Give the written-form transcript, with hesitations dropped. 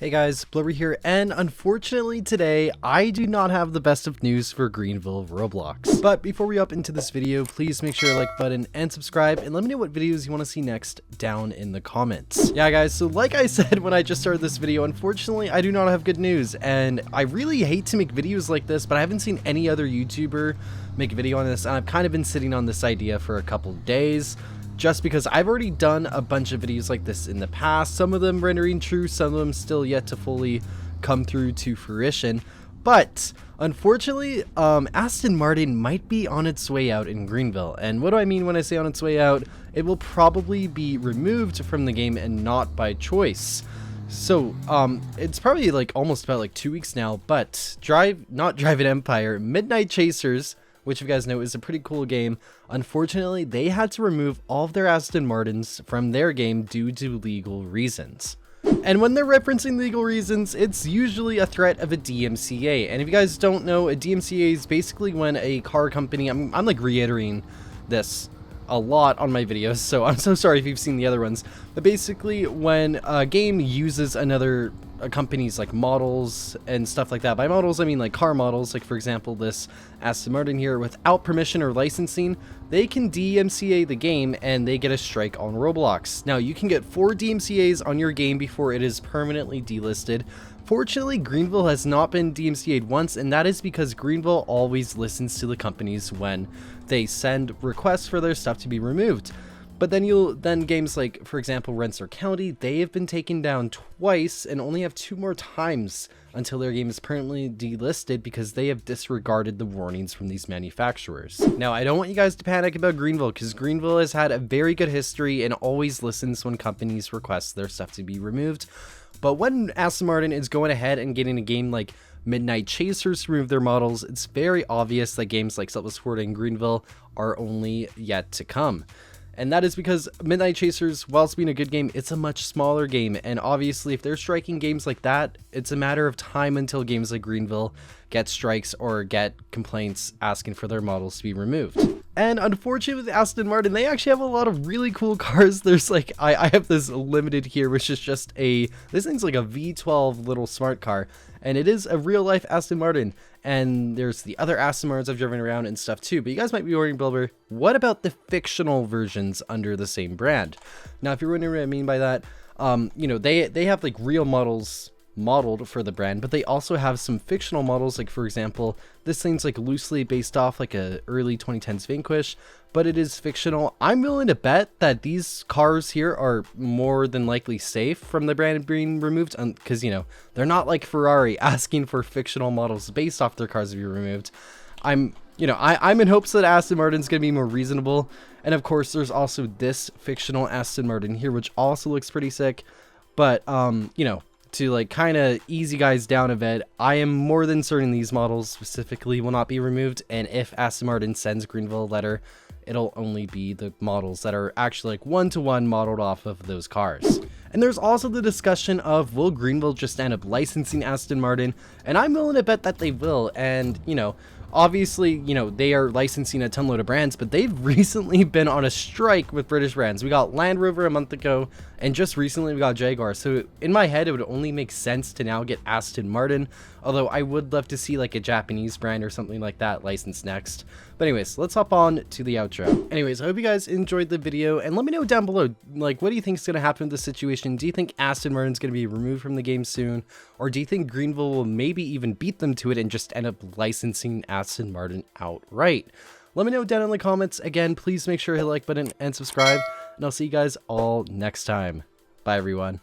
Hey guys, Blubber here, and unfortunately today, I do not have the best of news for Greenville Roblox. But before we hop into this video, please make sure to like button and subscribe, and let me know what videos you want to see next down in the comments. Yeah guys, so like I said when I just started this video, unfortunately I do not have good news, and I really hate to make videos like this, but I haven't seen any other YouTuber make a video on this, and I've kind of been sitting on this idea for a couple days. Just because I've already done a bunch of videos like this in the past, some of them rendering true, some of them still yet to fully come through to fruition. But unfortunately, Aston Martin might be on its way out in Greenville. And what do I mean when I say on its way out? It will probably be removed from the game and not by choice. So it's probably like almost about like 2 weeks now, but not Drive It Empire, Midnight Chasers, which you guys know is a pretty cool game. Unfortunately, they had to remove all of their Aston Martins from their game due to legal reasons. And when they're referencing legal reasons, it's usually a threat of a DMCA. And if you guys don't know, a DMCA is basically when a car company, I'm like reiterating this a lot on my videos, so I'm so sorry if you've seen the other ones, but basically when a game uses another company's like models and stuff like that. By models I mean like car models, like for example this Aston Martin here, without permission or licensing, they can DMCA the game and they get a strike on Roblox. Now you can get 4 DMCAs on your game before it is permanently delisted. Fortunately, Greenville has not been DMCA'd once, and that is because Greenville always listens to the companies when they send requests for their stuff to be removed. But then games like, for example, Rensselaer County, they have been taken down twice and only have 2 more times until their game is permanently delisted because they have disregarded the warnings from these manufacturers. Now, I don't want you guys to panic about Greenville because Greenville has had a very good history and always listens when companies request their stuff to be removed. But when Aston Martin is going ahead and getting a game like Midnight Chasers to remove their models, it's very obvious that games like Subway Sport and Greenville are only yet to come. And that is because Midnight Chasers, whilst being a good game, it's a much smaller game. And obviously, if they're striking games like that, it's a matter of time until games like Greenville get strikes or get complaints asking for their models to be removed. And unfortunately with Aston Martin, they actually have a lot of really cool cars. There's like, I have this limited here, which is just this thing's like a V12 little smart car. And it is a real life Aston Martin. And there's the other Aston Martins I've driven around and stuff too. But you guys might be wondering, Blubber, what about the fictional versions under the same brand? Now, if you're wondering what I mean by that, you know, they have like real models modeled for the brand, but they also have some fictional models. Like for example, this thing's like loosely based off like a early 2010s Vanquish, but it is fictional. I'm willing to bet that these cars here are more than likely safe from the brand being removed, because you know, they're not like Ferrari asking for fictional models based off their cars to be removed. I'm in hopes that Aston Martin's gonna be more reasonable. And of course there's also this fictional Aston Martin here, which also looks pretty sick. But you know, to like kind of ease you guys down a bit, I am more than certain these models specifically will not be removed, and if Aston Martin sends Greenville a letter, it'll only be the models that are actually like one-to-one modeled off of those cars. And there's also the discussion of, will Greenville just end up licensing Aston Martin? And I'm willing to bet that they will. And you know, obviously, you know, they are licensing a ton load of brands, but they've recently been on a strike with British brands. We got Land Rover a month ago, and just recently we got Jaguar. So in my head, it would only make sense to now get Aston Martin, although I would love to see like a Japanese brand or something like that licensed next. But anyways, let's hop on to the outro. Anyways, I hope you guys enjoyed the video, and let me know down below, like, what do you think is going to happen in this situation? Do you think Aston Martin's going to be removed from the game soon? Or do you think Greenville will maybe even beat them to it and just end up licensing Aston Martin outright? Let me know down in the comments. Again, please make sure to hit the like button and subscribe, and I'll see you guys all next time. Bye everyone.